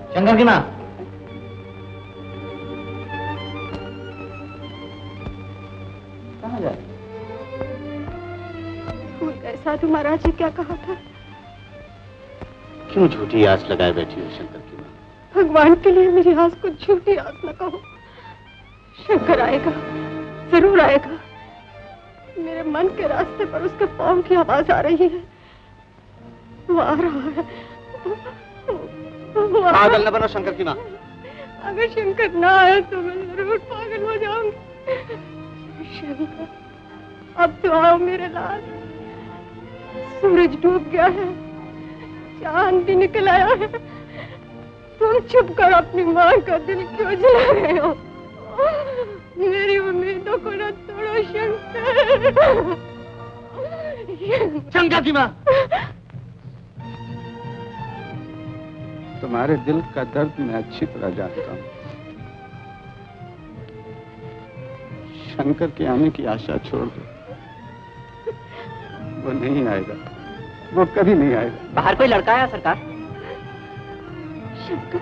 शंकर की माँ। कहाँ जाए? भूल गए साधु महाराज जी क्या कहा था? क्यों झूठी आस लगाए बैठी हो शंकर की माँ? भगवान के लिए मेरी आस को झूठी आस न कहो। शंकर आएगा, जरूर आएगा। मेरे मन के रास्ते पर उसके पाँव की आवाज आ रही है। वो आ रहा है। पागल न बनो शंकर की माँ। अगर शंकर ना आए तो मैं जरूर पागल हो जाऊंगी। शंकर, अब तो आओ मेरे लाल। सूरज डूब गया है, चांद भी निकल आया है। तुम चुप कर अपनी माँ का दिल क्यों जला रहे हो? मेरी उम्मीदों को न तोड़ो शंकर। शंकर की माँ। तुम्हारे दिल का दर्द मैं अच्छी तरह जानता हूँ। शंकर के आने की आशा छोड़ दो। वो नहीं आएगा, वो कभी नहीं आएगा। बाहर कोई लड़का आया सरकार? शंकर,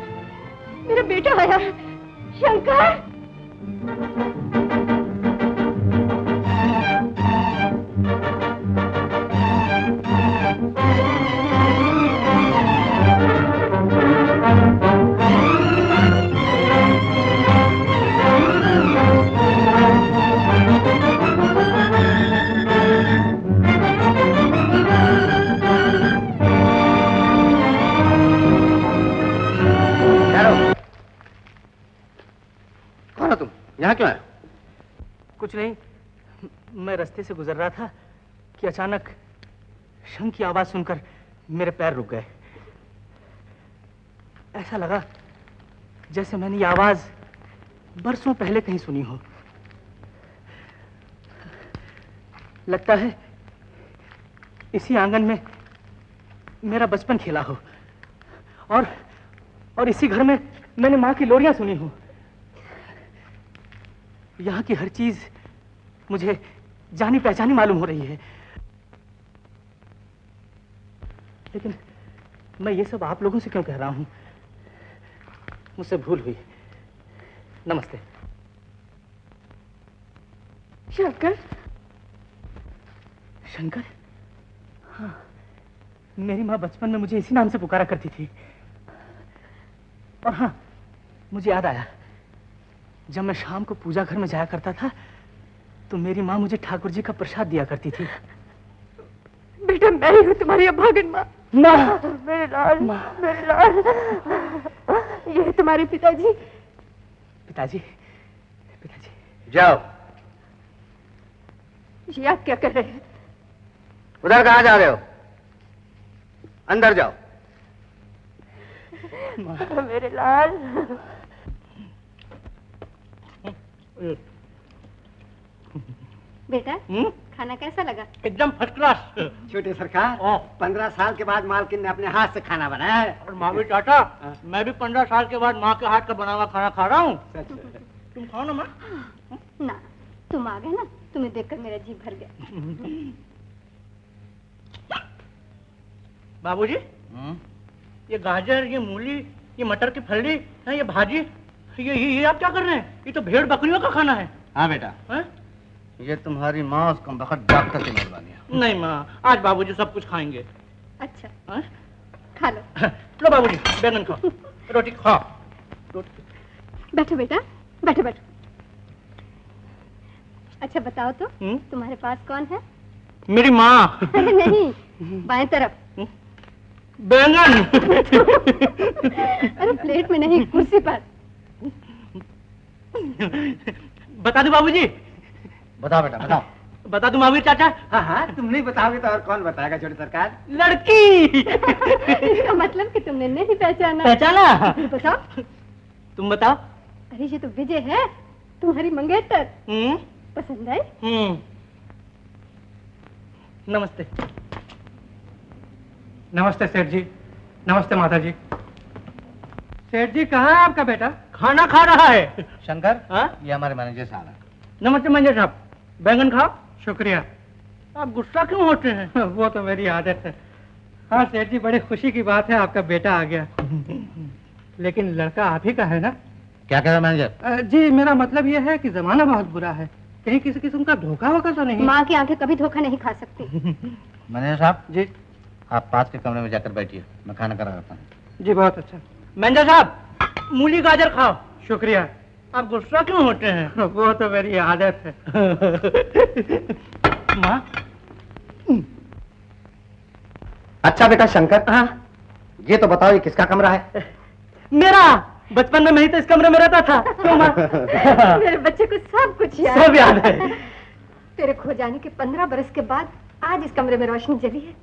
मेरा बेटा आया है। शंकर! कौन हो तुम? यहाँ क्यों आए? कुछ नहीं, मैं रास्ते से गुजर रहा था कि अचानक शंख की आवाज सुनकर मेरे पैर रुक गए। ऐसा लगा जैसे मैंने ये आवाज बरसों पहले कहीं सुनी हो। लगता है इसी आंगन में मेरा बचपन खेला हो और इसी घर में मैंने माँ की लोरियां सुनी हो। यहाँ की हर चीज मुझे जानी पहचानी मालूम हो रही है। लेकिन मैं ये सब आप लोगों से क्यों कह रहा हूं? मुझसे भूल हुई। नमस्ते। शंकर? शंकर? हाँ, मेरी माँ बचपन में मुझे इसी नाम से पुकारा करती थी। और हाँ, मुझे याद आया, जब मैं शाम को पूजा घर में जाया करता था तो मेरी माँ मुझे ठाकुर जी का प्रसाद दिया करती थी। बेटा, मैं ही हूँ तुम्हारी अभागन माँ। माँ! मेरे लाल, मेरे लाल। ये है तुम्हारे पिताजी। पिताजी? पिताजी? जाओ। ये आप क्या कर रहे हैं? उधर कहाँ जा रहे हो? अंदर जाओ। मेरे लाल। बेटा, खाना कैसा लगा? एकदम फर्स्ट क्लास। छोटे सरकार, 15 साल के बाद मालकिन ने अपने हाथ से खाना बनाया है। और मामी चाचा, मैं भी 15 साल के बाद माँ के हाथ का बना हुआ खाना खा रहा हूँ। तुम खाओ ना माँ। ना, तुम आ गए ना, तुम्हें देखकर मेरा जी भर गया। बाबूजी, ये गाजर, ये मूली, ये मटर की फली, ये भाजी, ये आप क्या कर रहे हैं? ये तो भेड़ बकरियों का खाना है। हाँ बेटा, ये तुम्हारी माँ उस कमबख्त डॉक्टर की मेहरबानी है। नहीं माँ, आज बाबूजी सब कुछ खाएंगे। अच्छा, खा लो। लो बाबूजी, बैंगन खाओ, रोटी खाओ। बैठो बेटा, बैठो बैठो। अच्छा बताओ तो, तुम्हारे पास कौन है? मेरी माँ। अरे नहीं, बाएं तरफ। बैंगन। अरे प्लेट में नहीं, कुर्सी पर। बता दो बाबूजी। बताओ बेटा, बताओ। बता दो महावीर चाचा। हाँ हाँ, तुम नहीं बताओगे तो और कौन बताएगा छोटे सरकार? लड़की। इसका मतलब कि तुमने नहीं पहचाना। पहचाना? बताओ। तुम बताओ। अरे ये तो विजय है, तुम्हारी मंगेतर। पसंद आई? नमस्ते। नमस्ते सेठ जी। नमस्ते माता जी। सेठ जी, कहाँ है आपका बेटा? खाना खा रहा है। शंकर, ये हमारे मैनेजर साहब है। नमस्ते मैनेजर साहब, बैंगन खाओ। शुक्रिया। आप गुस्सा क्यों होते हैं? वो तो मेरी आदत है। हाँ सेठ जी, बड़ी खुशी की बात है, आपका बेटा आ गया। लेकिन लड़का आप ही का है ना? क्या कह रहा मैनेजर? जी मेरा मतलब ये है कि जमाना बहुत बुरा है, कहीं किसी किस्म का धोखा वोखा तो नहीं? माँ की आंखें कभी धोखा नहीं खा सकती। मैनेजर साहब जी आप पास के कमरे में जाकर बैठिए, मैं खाना करा रहा हूँ। जी बहुत अच्छा। मैनेजर साहब मूली गाजर खाओ। शुक्रिया। आप गुस्सा क्यों होते हैं? वो तो मेरी आदत है। माँ। अच्छा बेटा शंकर, हाँ ये तो बताओ ये किसका कमरा है? मेरा, बचपन में मैं ही तो इस कमरे में रहता था। क्यों माँ? मेरे बच्चे को सब कुछ याद सब याद है। तेरे खो जाने के 15 बरस के बाद आज इस कमरे में रोशनी जली है।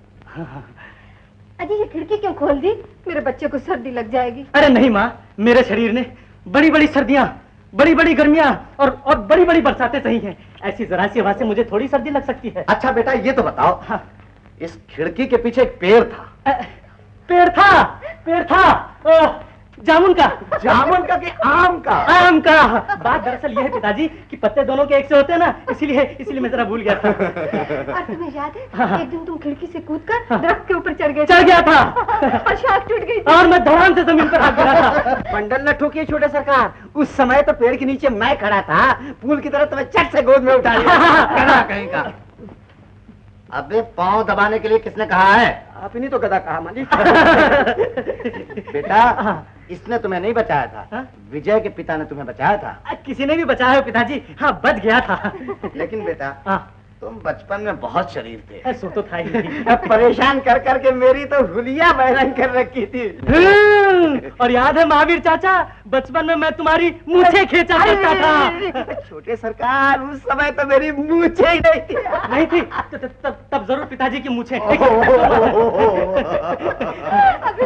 अजी ये खिड़की क्यों खोल दी? मेरे बच्चे को सर्दी लग जाएगी। अरे नहीं माँ, मेरे शरीर ने बड़ी बड़ी सर्दियाँ, बड़ी बड़ी गर्मियाँ और बड़ी बड़ी बरसातें सही हैं। ऐसी जरा सी हवा से मुझे थोड़ी सर्दी लग सकती है। अच्छा बेटा ये तो बताओ, हाँ। इस खिड़की के पीछे एक पेड़ था। पेड़ था जामुन का। जामुन का कि आम का? आम का। बात दरअसल ये है पिताजी कि पत्ते दोनों के एक से होते हैं ना, इसीलिए मैं जरा भूल गया था। और तुम्हें याद है हाँ। एक दिन तुम खिड़की से कूदकर दरख्त के ऊपर चढ़ गए चढ़ गया था और शाख टूट गई थी। और मैं धड़ाम से जमीन पर हाथ गिरा था। पंडल न ठोकिए छोटे सरकार, उस समय तो पेड़ के नीचे मैं खड़ा था, फूल की तरह तुम्हें चट से गोद में उठा लिया। कहीं का। अबे पाँव दबाने के लिए किसने कहा है? आप ही नहीं तो गधा कहा मालिक। बेटा इसने तुम्हें नहीं बचाया था, हाँ? विजय के पिता ने तुम्हें बचाया था। किसी ने भी बचाया हो पिताजी? हाँ बच गया था। लेकिन बेटा हाँ तुम बचपन में बहुत शरीफ थे। सो तो था ही। अब परेशान कर करके मेरी तो हुलिया बैरंग कर रखी थी। और याद है महावीर चाचा, बचपन में मैं तुम्हारी मूछें खींचा करता था। छोटे सरकार उस समय तो मेरी मूछें ही नहीं थी। नहीं थी? तब जरूर पिताजी की मूछें। अभी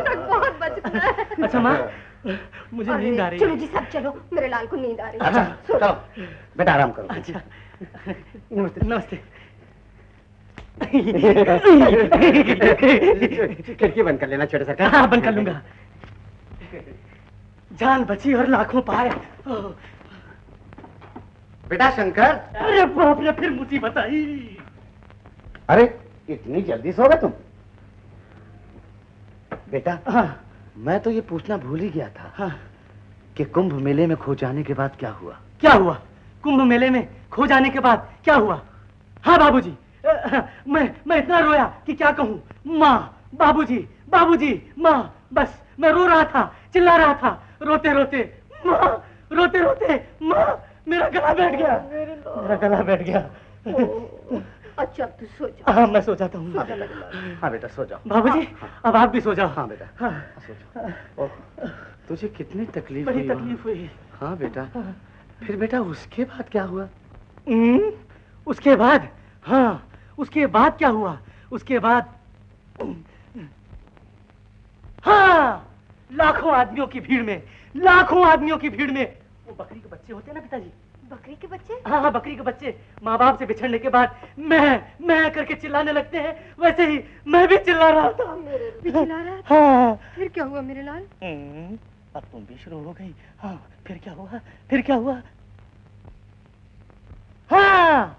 तक बहुत बचपना है। अच्छा माँ, मुझे नींद आ रही चलो है। जी सब चलो, मेरे लाल को नींद आ रही है। अच्छा चलो बेटा आराम करो। अच्छा नमस्ते नमस्ते। खिड़की बंद कर लेना छोटे सरकार। हाँ बंद कर लूंगा। जान बची और लाखों पाए। बेटा शंकर, अरे बाप रे, फिर मुसीबत आई। अरे इतनी जल्दी सो गए तुम? बेटा हाँ मैं तो ये पूछना भूल ही गया था हाँ। कि कुंभ मेले में खो जाने के बाद क्या हुआ? क्या हुआ? कुंभ मेले में खो जाने के बाद क्या हुआ? हाँ बाबूजी, मैं इतना रोया कि क्या कहूँ। माँ, बाबूजी, बाबूजी, माँ, बस मैं रो रहा था, चिल्ला रहा था, रोते रोते माँ, रोते रोते माँ, मेरा गला बैठ गया। मेरा गला बैठ गया। अच्छा अब तू सो जा। हाँ मैं सो जाता हूँ। हाँ बेटा सो जाओ। बाबूजी अब आप भी सो जाओ। हाँ बेटा हाँ। सो जाओ। ओह, तुझे कितनी तकलीफ बड़ी हुई? तकलीफ हुई। हाँ बेटा, फिर बेटा उसके बाद क्या हुआ? उसके बाद, हाँ उसके बाद क्या हुआ? उसके बाद हाँ, लाखों आदमियों की भीड़ में, लाखों आदमियों की भीड़ में वो बकरी के बच्चे होते हैं ना पिताजी। बकरी के बच्चे? हाँ हाँ बकरी के बच्चे माँ बाप से बिछड़ने के बाद मैं करके चिल्लाने लगते हैं, वैसे ही मैं भी चिल्ला रहा था। भी चिल्ला रहा था? हाँ। फिर क्या हुआ मेरे लाल? अब तुम भी शुरू हो गई। हाँ फिर क्या हुआ? फिर क्या हुआ? हाँ,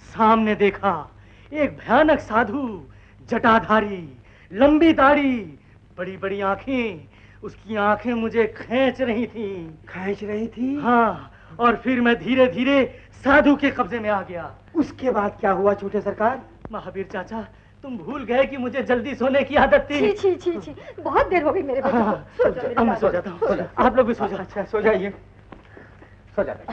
सामने देखा एक भयानक साधु, जटाधारी, लंबी दाढ़ी, बड़ी बड़ी आंखें। उसकी आंखें मुझे खींच रही थी। खींच रही थी? हाँ, और फिर मैं धीरे धीरे साधु के कब्जे में आ गया। उसके बाद क्या हुआ छोटे सरकार? महावीर चाचा, तुम भूल गए कि मुझे जल्दी सोने की आदत थी। छी छी छी छी, बहुत देर हो गई मेरे बच्चे को। सो जा मेरे अब मैं लाल। सो जाता हूँ। आप लोग भी सो जाओ। अच्छा सो जाइए, सो जाते।